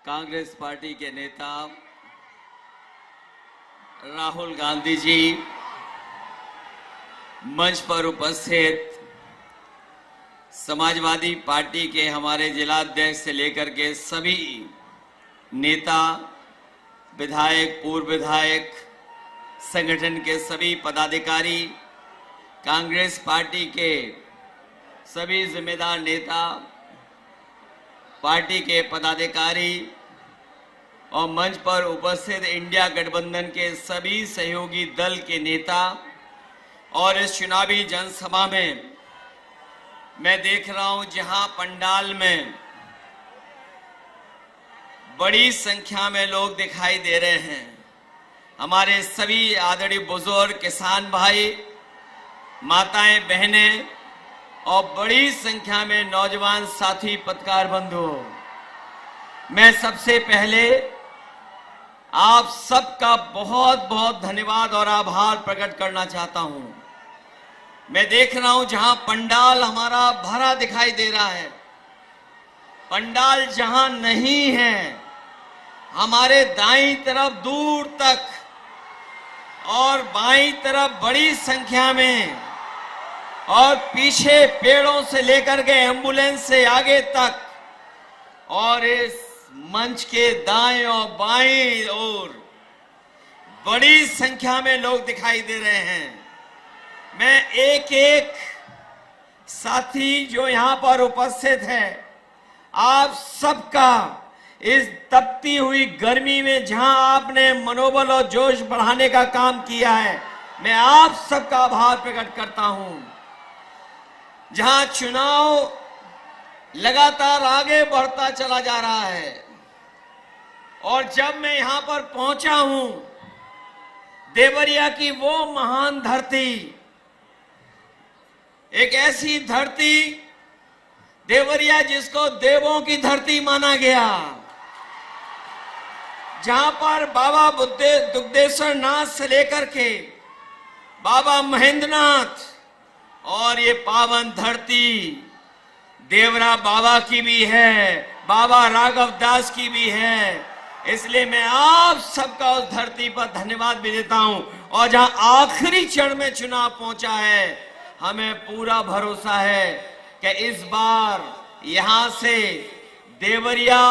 Congress party के नेता राहुल गांधी जी, मंच पर उपस्थित समाजवादी पार्टी के हमारे जिलाध्यक्ष से लेकर के सभी नेता, विधायक, पूर्व विधायक, संगठन के सभी पदाधिकारी, कांग्रेस पार्टी के सभी जिम्मेदार नेता, पार्टी के पदाधिकारी और मंच पर उपस्थित इंडिया गठबंधन के सभी सहयोगी दल के नेता और इस चुनावी जनसभा में मैं देख रहा हूं जहां पंडाल में बड़ी संख्या में लोग दिखाई दे रहे हैं। हमारे सभी आदरणीय बुजुर्ग, किसान भाई, माताएं, बहनें और बड़ी संख्या में नौजवान साथी, पत्रकार बंधु, मैं सबसे पहले आप सबका बहुत बहुत धन्यवाद और आभार प्रकट करना चाहता हूं। मैं देख रहा हूं जहां पंडाल हमारा भरा दिखाई दे रहा है, पंडाल जहां नहीं है, हमारे दाईं तरफ दूर तक और बाईं तरफ बड़ी संख्या में और पीछे पेड़ों से लेकर के एम्बुलेंस से आगे तक और इस मंच के दाएं और बाएं ओर बड़ी संख्या में लोग दिखाई दे रहे हैं। मैं एक एक साथी जो यहां पर उपस्थित है, आप सबका इस तपती हुई गर्मी में जहां आपने मनोबल और जोश बढ़ाने का काम किया है, मैं आप सबका आभार प्रकट करता हूं। जहां चुनाव लगातार आगे बढ़ता चला जा रहा है और जब मैं यहां पर पहुंचा हूं, देवरिया की वो महान धरती, एक ऐसी धरती देवरिया जिसको देवों की धरती माना गया, जहां पर बाबा दुग्धेश्वर नाथ से लेकर के बाबा महेंद्रनाथ और ये पावन धरती देवरा बाबा की भी है, बाबा राघव दास की भी है। इसलिए मैं आप सबका उस धरती पर धन्यवाद भी देता हूं। और जहां आखिरी चरण में चुनाव पहुंचा है, हमें पूरा भरोसा है कि इस बार यहां से देवरिया,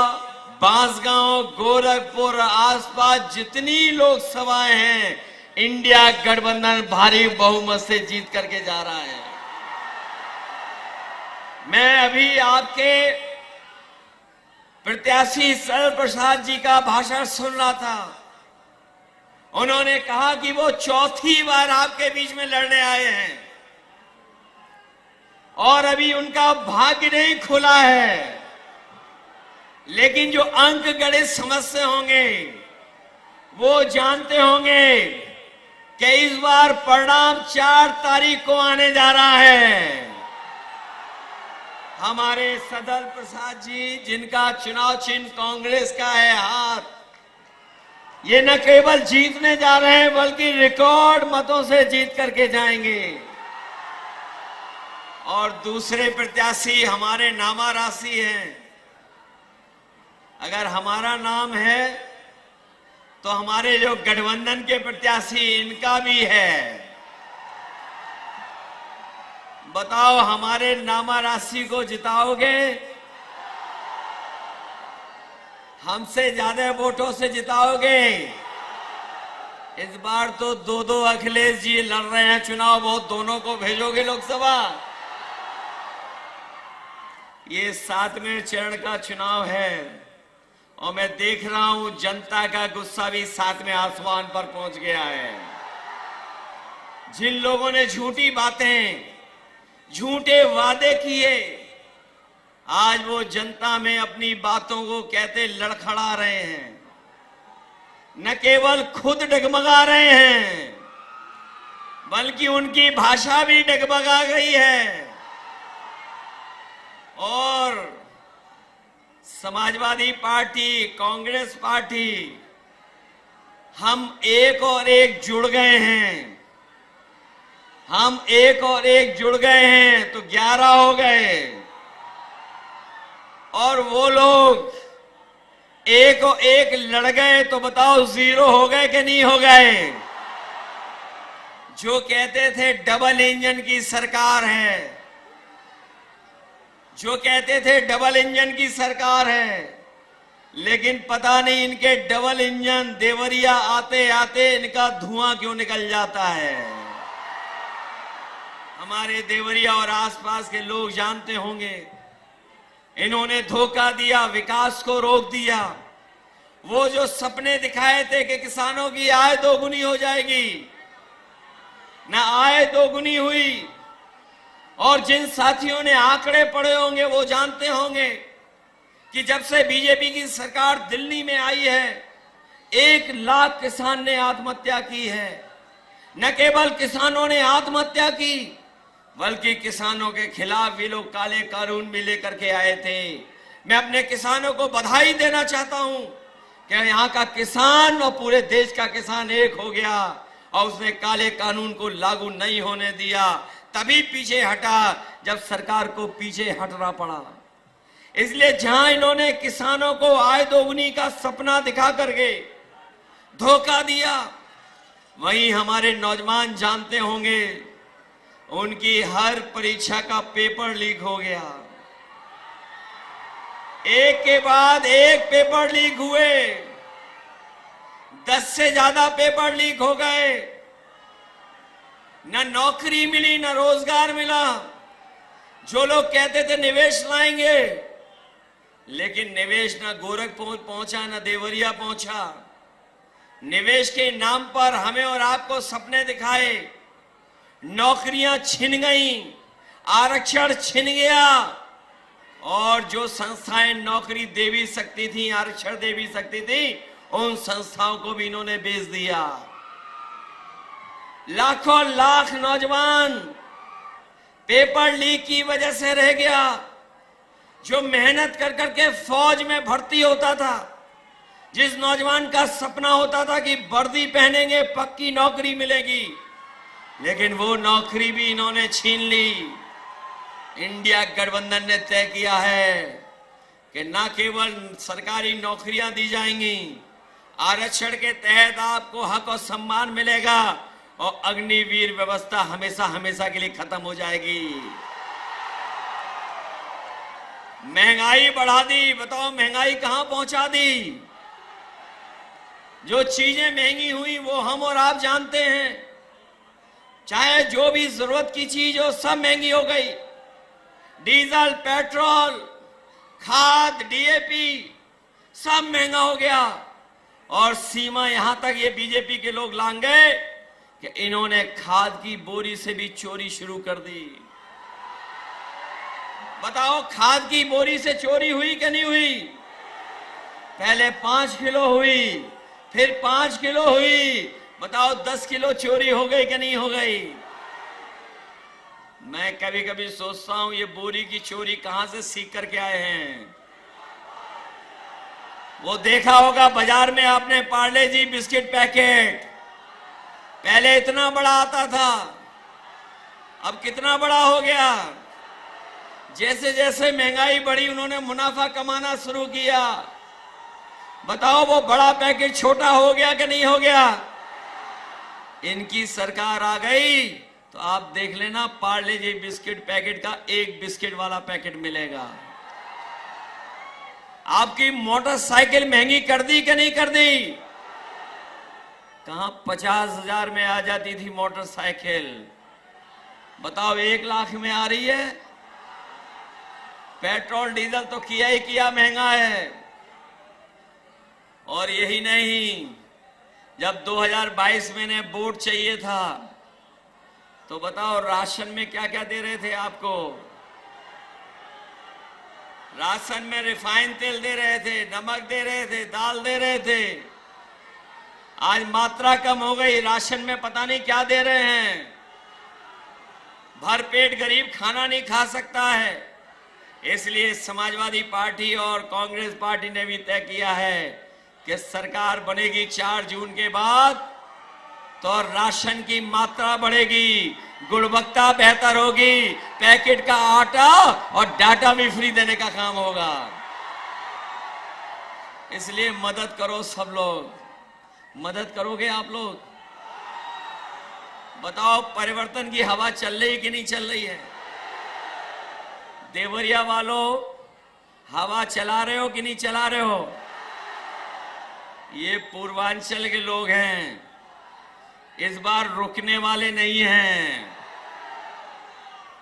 बांसगांव, गोरखपुर, आसपास जितनी लोकसभाएं हैं, इंडिया गठबंधन भारी बहुमत से जीत करके जा रहा है। मैं अभी आपके प्रत्याशी सरल प्रसाद जी का भाषण सुन रहा था। उन्होंने कहा कि वो चौथी बार आपके बीच में लड़ने आए हैं और अभी उनका भाग्य नहीं खुला है, लेकिन जो अंक गणित समझते होंगे वो जानते होंगे कि इस बार परिणाम 4 तारीख को आने जा रहा है। हमारे सरल प्रसाद जी, जिनका चुनाव चिन्ह कांग्रेस का है हाथ, ये न केवल जीतने जा रहे हैं बल्कि रिकॉर्ड मतों से जीत करके जाएंगे। और दूसरे प्रत्याशी हमारे नामा राशि हैं। अगर हमारा नाम है तो हमारे जो गठबंधन के प्रत्याशी, इनका भी है। बताओ, हमारे नामा राशि को जिताओगे? हमसे ज्यादा वोटों से जिताओगे? इस बार तो 2-2 अखिलेश जी लड़ रहे हैं चुनाव, बहुत दोनों को भेजोगे लोकसभा? ये 7वें चरण का चुनाव है और मैं देख रहा हूं जनता का गुस्सा भी 7वें आसमान पर पहुंच गया है। जिन लोगों ने झूठी बातें, झूठे वादे किए, आज वो जनता में अपनी बातों को कहते लड़खड़ा रहे हैं। न केवल खुद डगमगा रहे हैं बल्कि उनकी भाषा भी डगमगा गई है। और समाजवादी पार्टी, कांग्रेस पार्टी, हम एक और एक जुड़ गए हैं। हम एक और एक जुड़ गए हैं तो 11 हो गए। और वो लोग एक और एक लड़ गए तो बताओ जीरो हो गए कि नहीं हो गए? जो कहते थे डबल इंजन की सरकार है, जो कहते थे डबल इंजन की सरकार है, लेकिन पता नहीं इनके डबल इंजन देवरिया आते आते इनका धुआं क्यों निकल जाता है। हमारे देवरिया और आसपास के लोग जानते होंगे, इन्होंने धोखा दिया, विकास को रोक दिया। वो जो सपने दिखाए थे कि किसानों की आय दोगुनी हो जाएगी, ना आय दोगुनी हुई। और जिन साथियों ने आंकड़े पढ़े होंगे वो जानते होंगे कि जब से बीजेपी की सरकार दिल्ली में आई है, 1 लाख किसान ने आत्महत्या की है। न केवल किसानों ने आत्महत्या की, बल्कि किसानों के खिलाफ भी लोग काले कानून भी लेकर के आए थे। मैं अपने किसानों को बधाई देना चाहता हूं कि यहाँ का किसान और पूरे देश का किसान एक हो गया और उसने काले कानून को लागू नहीं होने दिया। तभी पीछे हटा जब सरकार को पीछे हटना पड़ा। इसलिए जहां इन्होंने किसानों को आय दोगुनी का सपना दिखा करके धोखा दिया, वहीं हमारे नौजवान जानते होंगे उनकी हर परीक्षा का पेपर लीक हो गया। एक के बाद एक पेपर लीक हुए, 10 से ज्यादा पेपर लीक हो गए। न नौकरी मिली, न रोजगार मिला। जो लोग कहते थे निवेश लाएंगे, लेकिन निवेश न गोरखपुर पहुंचा, न देवरिया पहुंचा। निवेश के नाम पर हमें और आपको सपने दिखाए, नौकरियां छिन गईं, आरक्षण छिन गया, और जो संस्थाएं नौकरी दे भी सकती थी, आरक्षण दे भी सकती थी, उन संस्थाओं को भी इन्होंने बेच दिया। लाखों लाख नौजवान पेपर लीक की वजह से रह गया। जो मेहनत कर करके फौज में भर्ती होता था, जिस नौजवान का सपना होता था कि वर्दी पहनेंगे पक्की नौकरी मिलेगी, लेकिन वो नौकरी भी इन्होंने छीन ली। इंडिया गठबंधन ने तय किया है कि न केवल सरकारी नौकरियां दी जाएंगी, आरक्षण के तहत आपको हक और सम्मान मिलेगा, और अग्निवीर व्यवस्था हमेशा हमेशा के लिए खत्म हो जाएगी। महंगाई बढ़ा दी, बताओ महंगाई कहां पहुंचा दी? जो चीजें महंगी हुई वो हम और आप जानते हैं। चाहे जो भी जरूरत की चीज हो, सब महंगी हो गई। डीजल, पेट्रोल, खाद, डीएपी सब महंगा हो गया। और सीमा यहां तक ये बीजेपी के लोग लांग गए कि इन्होंने खाद की बोरी से भी चोरी शुरू कर दी। बताओ खाद की बोरी से चोरी हुई कि नहीं हुई? पहले 5 किलो हुई, फिर 5 किलो हुई, बताओ 10 किलो चोरी हो गई कि नहीं हो गई? मैं कभी कभी सोचता हूं ये बोरी की चोरी कहां से सीख करके आए हैं। वो देखा होगा बाजार में आपने पार्ले जी बिस्किट पैकेट, पहले इतना बड़ा आता था, अब कितना बड़ा हो गया। जैसे जैसे महंगाई बढ़ी उन्होंने मुनाफा कमाना शुरू किया। बताओ वो बड़ा पैकेट छोटा हो गया कि नहीं हो गया? इनकी सरकार आ गई तो आप देख लेना, पार्ले जी बिस्किट पैकेट का 1 बिस्किट वाला पैकेट मिलेगा। आपकी मोटरसाइकिल महंगी कर दी कि नहीं कर दी? कहां 50,000 में आ जाती थी मोटरसाइकिल, बताओ 1 लाख में आ रही है। पेट्रोल डीजल तो किया ही किया महंगा है। और यही नहीं, जब 2022 में ने वोट चाहिए था तो बताओ राशन में क्या क्या दे रहे थे आपको? राशन में रिफाइंड तेल दे रहे थे, नमक दे रहे थे, दाल दे रहे थे। आज मात्रा कम हो गई, राशन में पता नहीं क्या दे रहे हैं। भरपेट गरीब खाना नहीं खा सकता है। इसलिए समाजवादी पार्टी और कांग्रेस पार्टी ने भी तय किया है कि सरकार बनेगी 4 जून के बाद तो राशन की मात्रा बढ़ेगी, गुणवत्ता बेहतर होगी, पैकेट का आटा और डाटा भी फ्री देने का काम होगा। इसलिए मदद करो सब लोग। मदद करोगे आप लोग? बताओ, परिवर्तन की हवा चल रही कि नहीं चल रही है? देवरिया वालों, हवा चला रहे हो कि नहीं चला रहे हो? ये पूर्वांचल के लोग हैं, इस बार रुकने वाले नहीं हैं।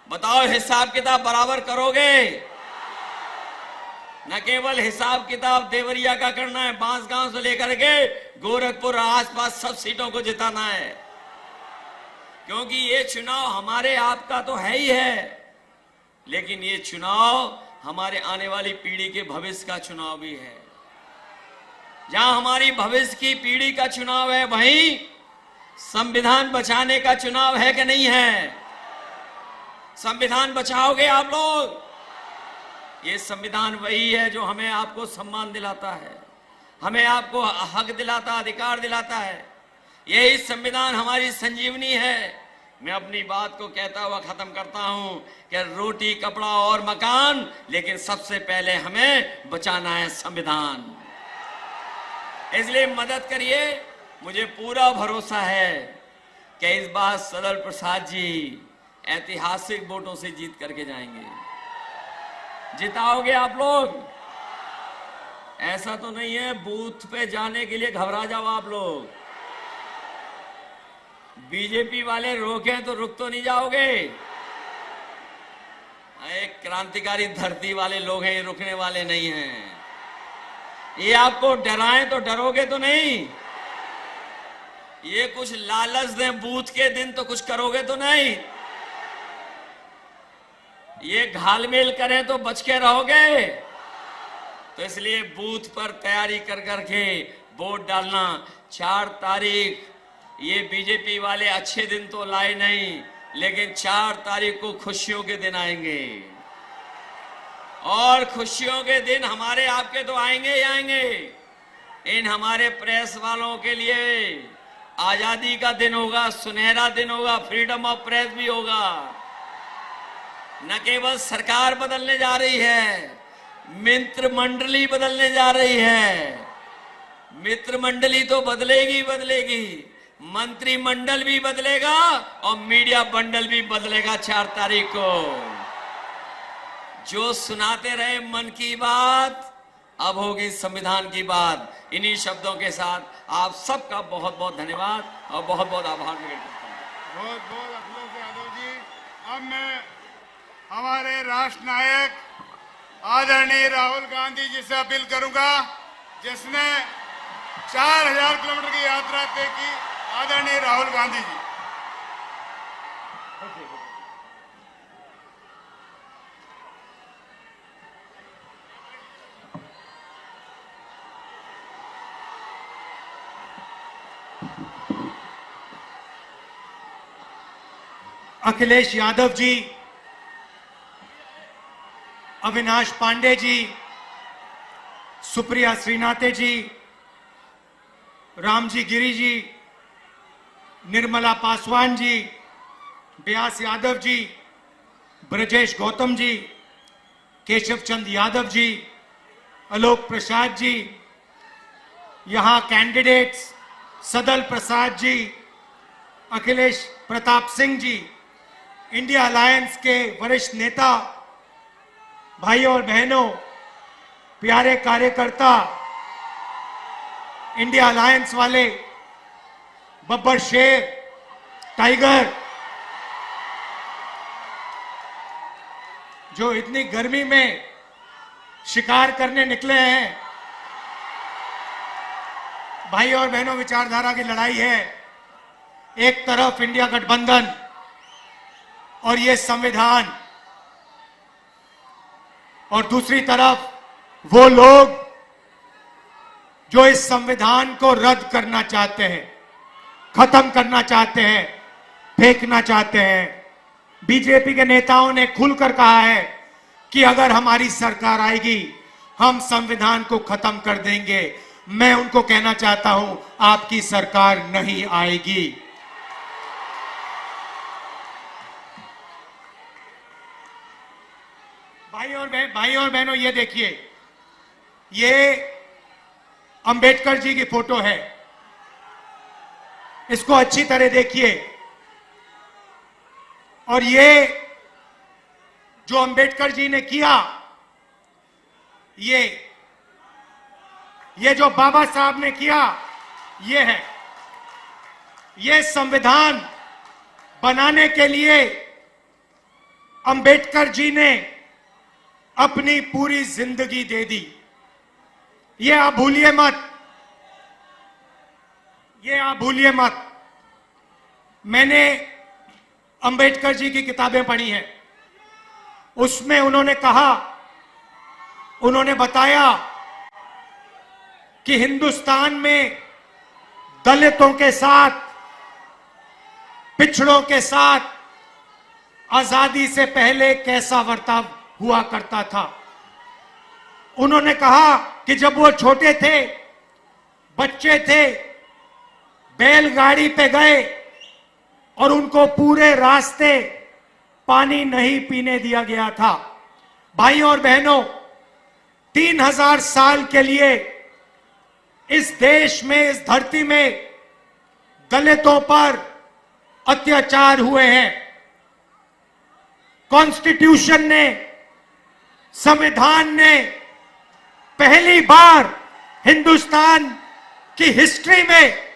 बताओ, हिसाब किताब बराबर करोगे? न केवल हिसाब किताब देवरिया का करना है, बांसगांव से लेकर के गोरखपुर आसपास सब सीटों को जिताना है, क्योंकि ये चुनाव हमारे आपका तो है ही है, लेकिन ये चुनाव हमारे आने वाली पीढ़ी के भविष्य का चुनाव भी है। जहां हमारी भविष्य की पीढ़ी का चुनाव है, वहीं संविधान बचाने का चुनाव है कि नहीं है? संविधान बचाओगे आप लोग? ये संविधान वही है जो हमें आपको सम्मान दिलाता है, हमें आपको हक दिलाता, अधिकार दिलाता है। यही संविधान हमारी संजीवनी है। मैं अपनी बात को कहता हुआ खत्म करता हूं कि रोटी, कपड़ा और मकान, लेकिन सबसे पहले हमें बचाना है संविधान। इसलिए मदद करिए। मुझे पूरा भरोसा है कि इस बार सदल प्रसाद जी ऐतिहासिक वोटों से जीत करके जाएंगे। जिताओगे आप लोग? ऐसा तो नहीं है बूथ पे जाने के लिए घबरा जाओ आप लोग। बीजेपी वाले रोके तो रुक तो नहीं जाओगे? एक क्रांतिकारी धरती वाले लोग हैं, ये रुकने वाले नहीं हैं। ये आपको डराएं तो डरोगे तो नहीं? ये कुछ लालच दें बूथ के दिन तो कुछ करोगे तो नहीं? ये घालमेल करें तो बच के रहोगे? तो इसलिए बूथ पर तैयारी कर करके वोट डालना। 4 तारीख, ये बीजेपी वाले अच्छे दिन तो लाए नहीं, लेकिन 4 तारीख को खुशियों के दिन आएंगे, और खुशियों के दिन हमारे आपके तो आएंगे ही आएंगे। इन हमारे प्रेस वालों के लिए आजादी का दिन होगा, सुनहरा दिन होगा, फ्रीडम ऑफ प्रेस भी होगा। न केवल सरकार बदलने जा रही है, मित्र मंडली बदलने जा रही है। मित्र मंडली तो बदलेगी बदलेगी, मंत्रिमंडल भी बदलेगा और मीडिया बंडल भी बदलेगा 4 तारीख को। जो सुनाते रहे मन की बात, अब होगी संविधान की बात। इन्हीं शब्दों के साथ आप सबका बहुत बहुत धन्यवाद और बहुत बहुत आभार व्यक्त करता हूं। बहुत बहुत अखिलेश यादव जी। अब मैं हमारे राष्ट्र नायक आदरणीय राहुल गांधी जी से अपील करूंगा, जिसने 4000 किलोमीटर की यात्रा तय की। आदरणीय राहुल गांधी जी। अखिलेश यादव जी, अविनाश पांडे जी, सुप्रिया श्रीनाथे जी, रामजी गिरी जी, निर्मला पासवान जी, व्यास यादव जी, ब्रजेश गौतम जी, केशव चंद यादव जी, आलोक प्रसाद जी, यहां कैंडिडेट्स सदल प्रसाद जी, अखिलेश प्रताप सिंह जी, इंडिया अलायंस के वरिष्ठ नेता, भाइयों और बहनों, प्यारे कार्यकर्ता, इंडिया अलायंस वाले, बब्बर शेर, टाइगर, जो इतनी गर्मी में शिकार करने निकले हैं। भाई और बहनों, विचारधारा की लड़ाई है। एक तरफ इंडिया गठबंधन और ये संविधान, और दूसरी तरफ वो लोग जो इस संविधान को रद्द करना चाहते हैं, खत्म करना चाहते हैं, फेंकना चाहते हैं। बीजेपी के नेताओं ने खुलकर कहा है कि अगर हमारी सरकार आएगी हम संविधान को खत्म कर देंगे। मैं उनको कहना चाहता हूं, आपकी सरकार नहीं आएगी। भाई और बहनों, ये देखिए, ये अंबेडकर जी की फोटो है, इसको अच्छी तरह देखिए। और ये जो अंबेडकर जी ने किया, ये जो बाबा साहब ने किया, ये है। ये संविधान बनाने के लिए अंबेडकर जी ने अपनी पूरी जिंदगी दे दी। ये आप भूलिए मत, ये आप भूलिए मत। मैंने अंबेडकर जी की किताबें पढ़ी हैं, उसमें उन्होंने कहा, उन्होंने बताया कि हिंदुस्तान में दलितों के साथ, पिछड़ों के साथ आजादी से पहले कैसा बर्ताव हुआ करता था। उन्होंने कहा कि जब वो छोटे थे, बच्चे थे, बैलगाड़ी पे गए और उनको पूरे रास्ते पानी नहीं पीने दिया गया था। भाइयों और बहनों, 3000 साल के लिए इस देश में, इस धरती में दलितों पर अत्याचार हुए हैं। कॉन्स्टिट्यूशन ने, संविधान ने पहली बार हिंदुस्तान की हिस्ट्री में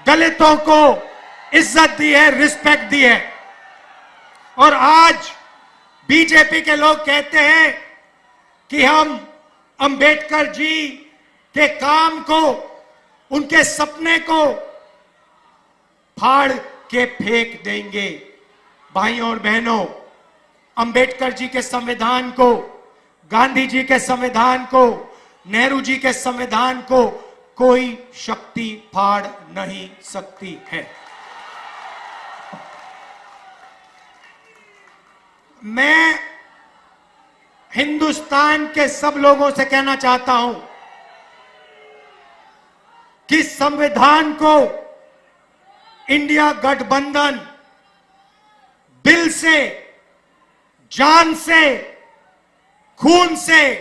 दलितों को इज्जत दी है, रिस्पेक्ट दी है। और आज बीजेपी के लोग कहते हैं कि हम अंबेडकर जी के काम को, उनके सपने को फाड़ के फेंक देंगे। भाइयों और बहनों, अंबेडकर जी के संविधान को, गांधी जी के संविधान को, नेहरू जी के संविधान को कोई शक्ति फाड़ नहीं सकती है। मैं हिंदुस्तान के सब लोगों से कहना चाहता हूं कि संविधान को इंडिया गठबंधन दिल से, जान से, खून से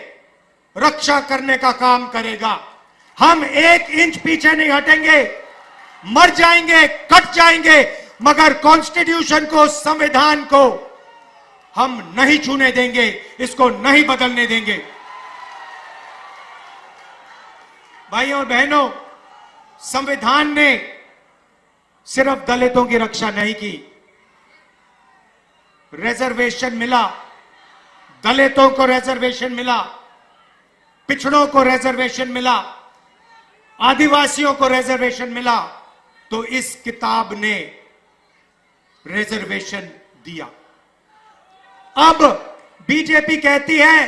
रक्षा करने का काम करेगा। हम 1 इंच पीछे नहीं हटेंगे। मर जाएंगे, कट जाएंगे, मगर कॉन्स्टिट्यूशन को, संविधान को हम नहीं छूने देंगे, इसको नहीं बदलने देंगे। भाइयों और बहनों, संविधान ने सिर्फ दलितों की रक्षा नहीं की। रिजर्वेशन मिला, दलितों को रिजर्वेशन मिला, पिछड़ों को रिजर्वेशन मिला, आदिवासियों को रिजर्वेशन मिला, तो इस किताब ने रिजर्वेशन दिया। अब बीजेपी कहती है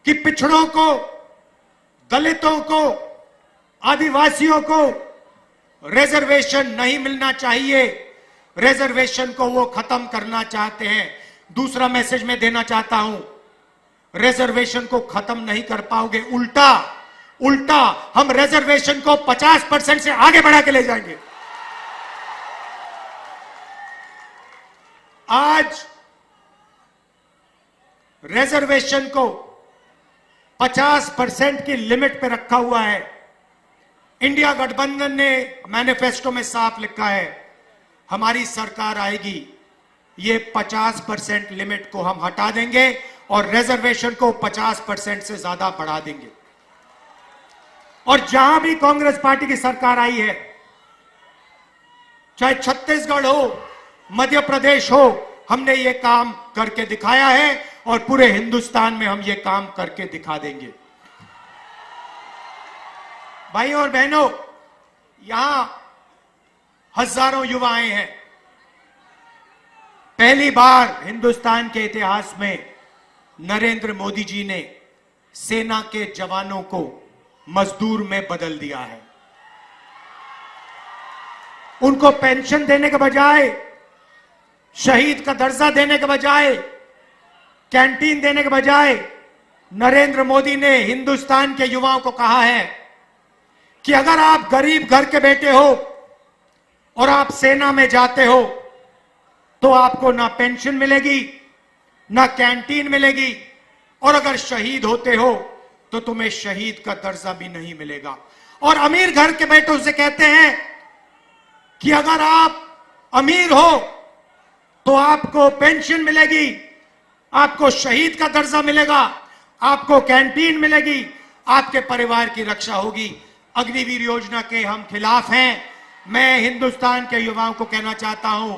कि पिछड़ों को, दलितों को, आदिवासियों को रिजर्वेशन नहीं मिलना चाहिए, रिजर्वेशन को वो खत्म करना चाहते हैं। दूसरा मैसेज मैं देना चाहता हूं, रिजर्वेशन को खत्म नहीं कर पाओगे, उल्टा हम रिजर्वेशन को 50% से आगे बढ़ा के ले जाएंगे। आज रिजर्वेशन को 50% की लिमिट पे रखा हुआ है। इंडिया गठबंधन ने मैनिफेस्टो में साफ लिखा है, हमारी सरकार आएगी, ये 50% लिमिट को हम हटा देंगे और रिजर्वेशन को 50% से ज्यादा बढ़ा देंगे। और जहां भी कांग्रेस पार्टी की सरकार आई है, चाहे छत्तीसगढ़ हो, मध्य प्रदेश हो, हमने ये काम करके दिखाया है और पूरे हिंदुस्तान में हम ये काम करके दिखा देंगे। भाइयों और बहनों, यहां हजारों युवा आए हैं। पहली बार हिंदुस्तान के इतिहास में नरेंद्र मोदी जी ने सेना के जवानों को मजदूर में बदल दिया है। उनको पेंशन देने के बजाय, शहीद का दर्जा देने के बजाय, कैंटीन देने के बजाय, नरेंद्र मोदी ने हिंदुस्तान के युवाओं को कहा है कि अगर आप गरीब घर के बेटे हो और आप सेना में जाते हो तो आपको ना पेंशन मिलेगी, ना कैंटीन मिलेगी, और अगर शहीद होते हो तो तुम्हें शहीद का दर्जा भी नहीं मिलेगा। और अमीर घर के बेटों से कहते हैं कि अगर आप अमीर हो तो आपको पेंशन मिलेगी, आपको शहीद का दर्जा मिलेगा, आपको कैंटीन मिलेगी, आपके परिवार की रक्षा होगी। अग्निवीर योजना के हम खिलाफ हैं। मैं हिंदुस्तान के युवाओं को कहना चाहता हूं,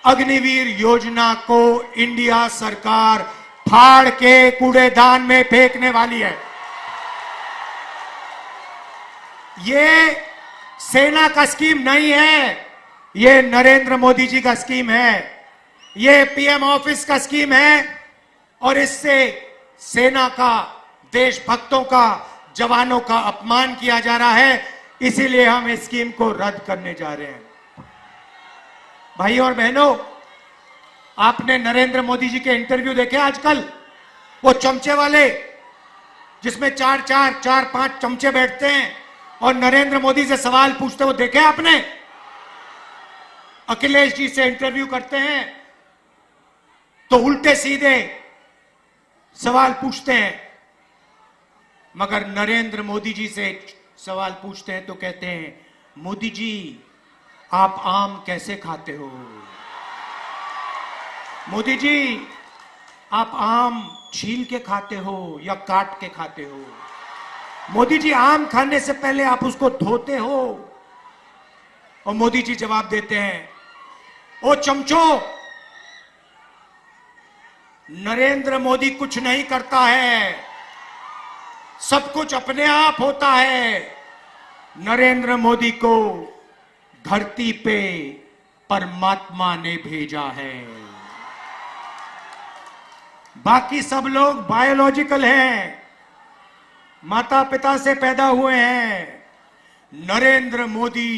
अग्निवीर योजना को इंडिया सरकार फाड़ के कूड़ेदान में फेंकने वाली है। ये सेना का स्कीम नहीं है, ये नरेंद्र मोदी जी का स्कीम है, ये पीएम ऑफिस का स्कीम है। और इससे सेना का, देशभक्तों का, जवानों का अपमान किया जा रहा है। इसीलिए हम इस स्कीम को रद्द करने जा रहे हैं। भाइयों और बहनों, आपने नरेंद्र मोदी जी के इंटरव्यू देखे आजकल? वो चमचे वाले जिसमें चार पांच चमचे बैठते हैं और नरेंद्र मोदी से सवाल पूछते, वो देखे आपने? अखिलेश जी से इंटरव्यू करते हैं तो उल्टे सीधे सवाल पूछते हैं, मगर नरेंद्र मोदी जी से सवाल पूछते हैं तो कहते हैं, मोदी जी आप आम कैसे खाते हो? मोदी जी आप आम छील के खाते हो या काट के खाते हो? मोदी जी आम खाने से पहले आप उसको धोते हो? और मोदी जी जवाब देते हैं, ओ चमचो, नरेंद्र मोदी कुछ नहीं करता है, सब कुछ अपने आप होता है। नरेंद्र मोदी को धरती पे परमात्मा ने भेजा है, बाकी सब लोग बायोलॉजिकल हैं, माता पिता से पैदा हुए हैं। नरेंद्र मोदी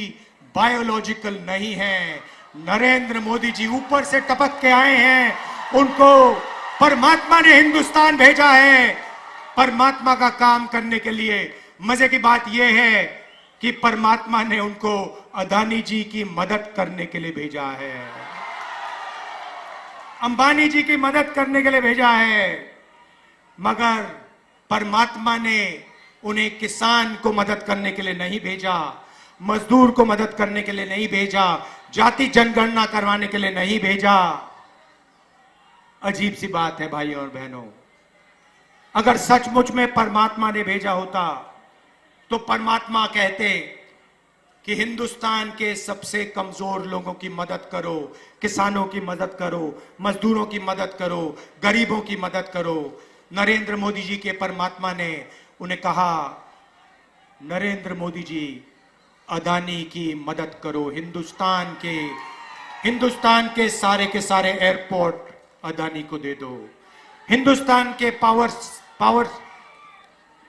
बायोलॉजिकल नहीं है। नरेंद्र मोदी जी ऊपर से टपक के आए हैं, उनको परमात्मा ने हिंदुस्तान भेजा है परमात्मा का काम करने के लिए। मजे की बात यह है कि परमात्मा ने उनको अदानी जी की मदद करने के लिए भेजा है, अंबानी जी की मदद करने के लिए भेजा है, मगर परमात्मा ने उन्हें किसान को मदद करने के लिए नहीं भेजा, मजदूर को मदद करने के लिए नहीं भेजा, जाति जनगणना करवाने के लिए नहीं भेजा। अजीब सी बात है भाइयों और बहनों, अगर सचमुच में परमात्मा ने भेजा होता तो परमात्मा कहते कि हिंदुस्तान के सबसे कमजोर लोगों की मदद करो, किसानों की मदद करो, मजदूरों की मदद करो, गरीबों की मदद करो। नरेंद्र मोदी जी के परमात्मा ने उन्हें कहा, नरेंद्र मोदी जी अदानी की मदद करो, हिंदुस्तान के सारे एयरपोर्ट अदानी को दे दो, हिंदुस्तान के पावर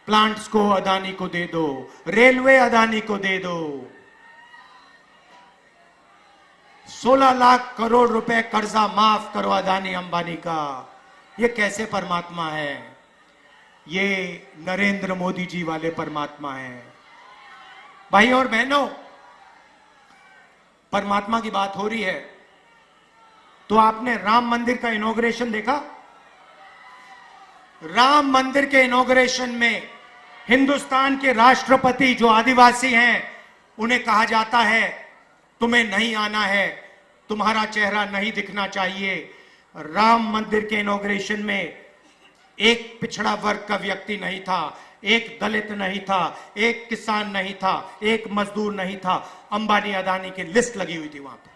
प्लांट्स को अदानी को दे दो, रेलवे अदानी को दे दो। 16 लाख करोड़ रुपए कर्जा माफ करो अदानी अंबानी का। ये कैसे परमात्मा है? ये नरेंद्र मोदी जी वाले परमात्मा है। भाइयों और बहनों, परमात्मा की बात हो रही है तो आपने राम मंदिर का इनॉग्रेशन देखा? राम मंदिर के इनॉग्रेशन में हिंदुस्तान के राष्ट्रपति जो आदिवासी हैं, उन्हें कहा जाता है तुम्हें नहीं आना है, तुम्हारा चेहरा नहीं दिखना चाहिए। राम मंदिर के इनॉग्रेशन में एक पिछड़ा वर्ग का व्यक्ति नहीं था, एक दलित नहीं था, एक किसान नहीं था, एक मजदूर नहीं था। अंबानी अदानी की लिस्ट लगी हुई थी वहां पर।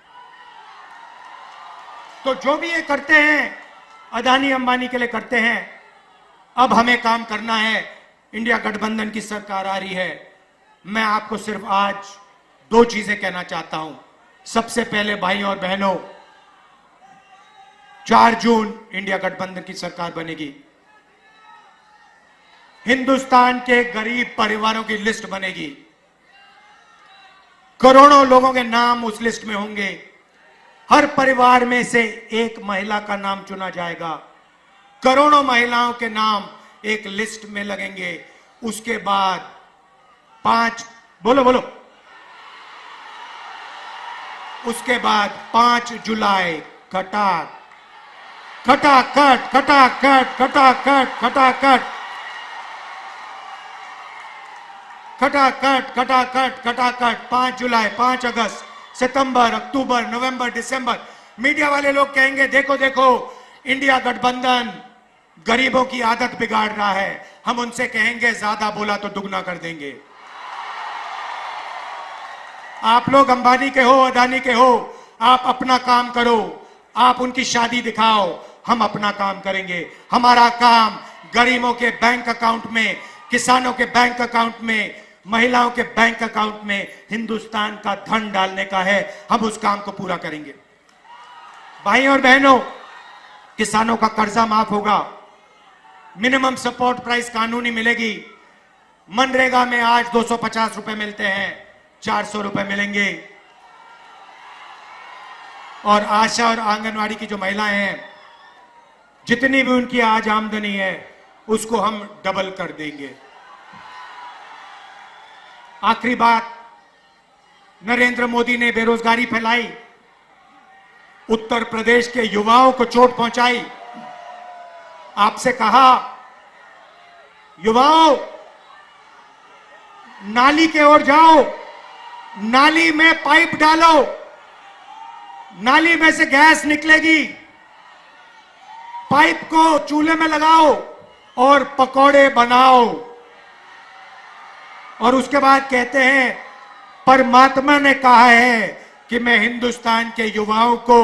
तो जो भी ये करते हैं अदानी अंबानी के लिए करते हैं। अब हमें काम करना है, इंडिया गठबंधन की सरकार आ रही है। मैं आपको सिर्फ आज 2 चीजें कहना चाहता हूं। सबसे पहले भाइयों और बहनों, 4 जून इंडिया गठबंधन की सरकार बनेगी। हिंदुस्तान के गरीब परिवारों की लिस्ट बनेगी, करोड़ों लोगों के नाम उस लिस्ट में होंगे। हर परिवार में से एक महिला का नाम चुना जाएगा, करोड़ों महिलाओं के नाम एक लिस्ट में लगेंगे। उसके बाद 5 उसके बाद 5 जुलाई खटाखट खटाखट खटाखट खटाखट 5 जुलाई, 5 अगस्त, सितंबर, अक्टूबर, नवंबर, दिसंबर। मीडिया वाले लोग कहेंगे देखो देखो इंडिया गठबंधन गरीबों की आदत बिगाड़ रहा है। हम उनसे कहेंगे ज्यादा बोला तो दुगना कर देंगे। आप लोग अंबानी के हो, अदानी के हो, आप अपना काम करो, आप उनकी शादी दिखाओ, हम अपना काम करेंगे। हमारा काम गरीबों के बैंक अकाउंट में, किसानों के बैंक अकाउंट में, महिलाओं के बैंक अकाउंट में हिंदुस्तान का धन डालने का है। हम उस काम को पूरा करेंगे। भाई और बहनों, किसानों का कर्जा माफ होगा, मिनिमम सपोर्ट प्राइस कानूनी मिलेगी। मनरेगा में आज 250 रुपए मिलते हैं, 400 रुपए मिलेंगे। और आशा और आंगनवाड़ी की जो महिलाएं हैं, जितनी भी उनकी आज आमदनी है उसको हम डबल कर देंगे। आखिरी बात, नरेंद्र मोदी ने बेरोजगारी फैलाई, उत्तर प्रदेश के युवाओं को चोट पहुंचाई। आपसे कहा, युवाओं नाली के ओर जाओ, नाली में पाइप डालो, नाली में से गैस निकलेगी, पाइप को चूल्हे में लगाओ और पकौड़े बनाओ। और उसके बाद कहते हैं परमात्मा ने कहा है कि मैं हिंदुस्तान के युवाओं को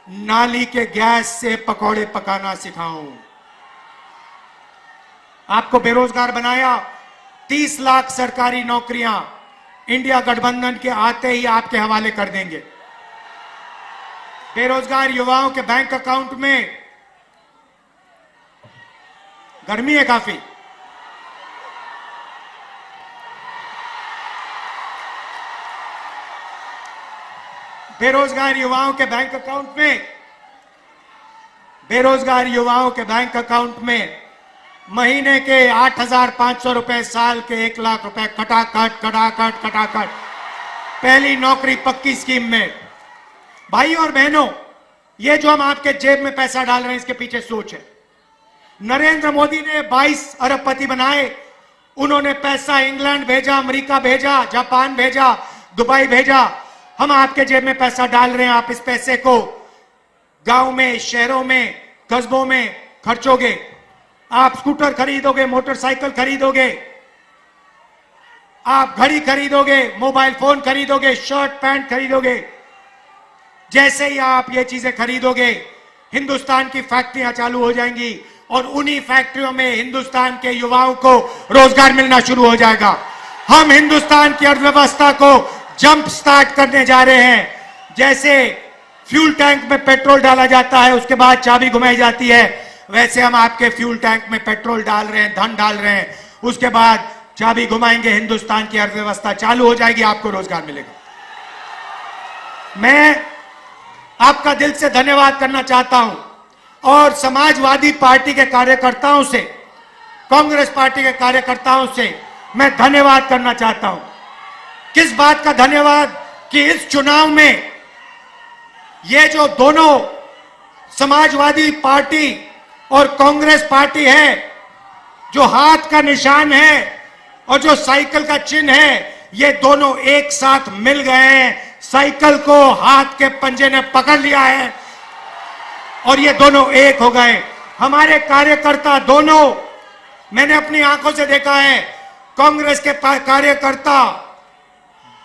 नाली के गैस से पकौड़े पकाना सिखाऊं। आपको बेरोजगार बनाया, 30 लाख सरकारी नौकरियां इंडिया गठबंधन के आते ही आपके हवाले कर देंगे। बेरोजगार युवाओं के बैंक अकाउंट में, गर्मी है काफी, बेरोजगार युवाओं के बैंक अकाउंट में, बेरोजगार युवाओं के बैंक अकाउंट में महीने के 8,500 रुपए, साल के 1 लाख रुपए, खटाखट खटाखट खटाखट, पहली नौकरी पक्की स्कीम में। भाई और बहनों, ये जो हम आपके जेब में पैसा डाल रहे हैं इसके पीछे सोच है। नरेंद्र मोदी ने 22 अरबपति बनाए, उन्होंने पैसा इंग्लैंड भेजा, अमेरिका भेजा, जापान भेजा, दुबई भेजा। हम आपके जेब में पैसा डाल रहे हैं, आप इस पैसे को गांव में, शहरों में, कस्बों में खर्चोगे। आप स्कूटर खरीदोगे, मोटरसाइकिल खरीदोगे, आप घड़ी खरीदोगे, मोबाइल फोन खरीदोगे, शर्ट पैंट खरीदोगे। जैसे ही आप ये चीजें खरीदोगे, हिंदुस्तान की फैक्ट्रियां चालू हो जाएंगी और उन्हीं फैक्ट्रियों में हिंदुस्तान के युवाओं को रोजगार मिलना शुरू हो जाएगा। हम हिंदुस्तान की अर्थव्यवस्था को जंप स्टार्ट करने जा रहे हैं। जैसे फ्यूल टैंक में पेट्रोल डाला जाता है, उसके बाद चाबी घुमाई जाती है, वैसे हम आपके फ्यूल टैंक में पेट्रोल डाल रहे हैं, धन डाल रहे हैं। उसके बाद चाबी घुमाएंगे, हिंदुस्तान की अर्थव्यवस्था चालू हो जाएगी, आपको रोजगार मिलेगा। मैं आपका दिल से धन्यवाद करना चाहता हूं और समाजवादी पार्टी के कार्यकर्ताओं से, कांग्रेस पार्टी के कार्यकर्ताओं से मैं धन्यवाद करना चाहता हूं। किस बात का धन्यवाद कि इस चुनाव में ये जो दोनों समाजवादी पार्टी और कांग्रेस पार्टी है, जो हाथ का निशान है और जो साइकिल का चिन्ह है, ये दोनों एक साथ मिल गए हैं। साइकिल को हाथ के पंजे ने पकड़ लिया है और ये दोनों एक हो गए। हमारे कार्यकर्ता दोनों, मैंने अपनी आंखों से देखा है, कांग्रेस के कार्यकर्ता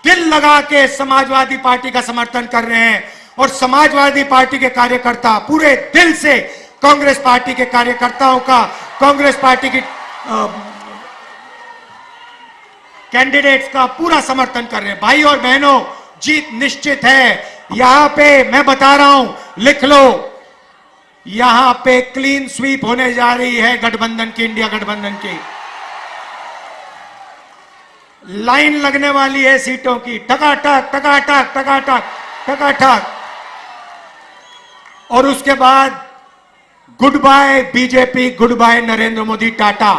दिल लगा के समाजवादी पार्टी का समर्थन कर रहे हैं और समाजवादी पार्टी के कार्यकर्ता पूरे दिल से कांग्रेस पार्टी के कार्यकर्ताओं का, कांग्रेस पार्टी की कैंडिडेट्स का पूरा समर्थन कर रहे हैं। भाई और बहनों, जीत निश्चित है। यहां पे मैं बता रहा हूं, लिख लो, यहां पे क्लीन स्वीप होने जा रही है गठबंधन की, इंडिया गठबंधन की। लाइन लगने वाली है सीटों की, टकाटक टकाटक टकाटक टकाटक। और उसके बाद good bye BJP, good bye Narendra Modi, tata.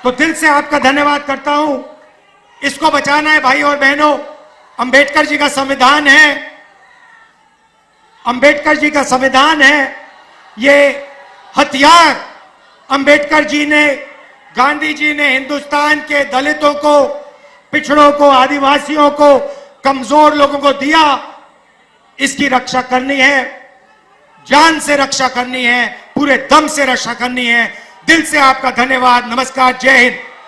तो दिल से आपका धन्यवाद करता हूं। इसको बचाना है भाई और बहनों। अंबेडकर जी का संविधान है, अंबेडकर जी का संविधान है। ये हथियार अंबेडकर जी ने गांधी जी ने हिंदुस्तान के दलितों को, पिछड़ों को, आदिवासियों को, कमजोर लोगों को दिया, इसकी रक्षा करनी है, जान से रक्षा करनी है, पूरे दम से रक्षा करनी है। दिल से आपका धन्यवाद। नमस्कार, जय हिंद।